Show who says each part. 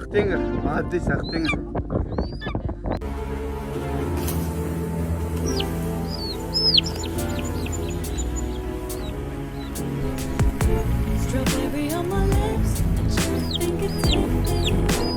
Speaker 1: saktinger. Maddi saktinger.
Speaker 2: Strawberry on my lips, and you think it's it.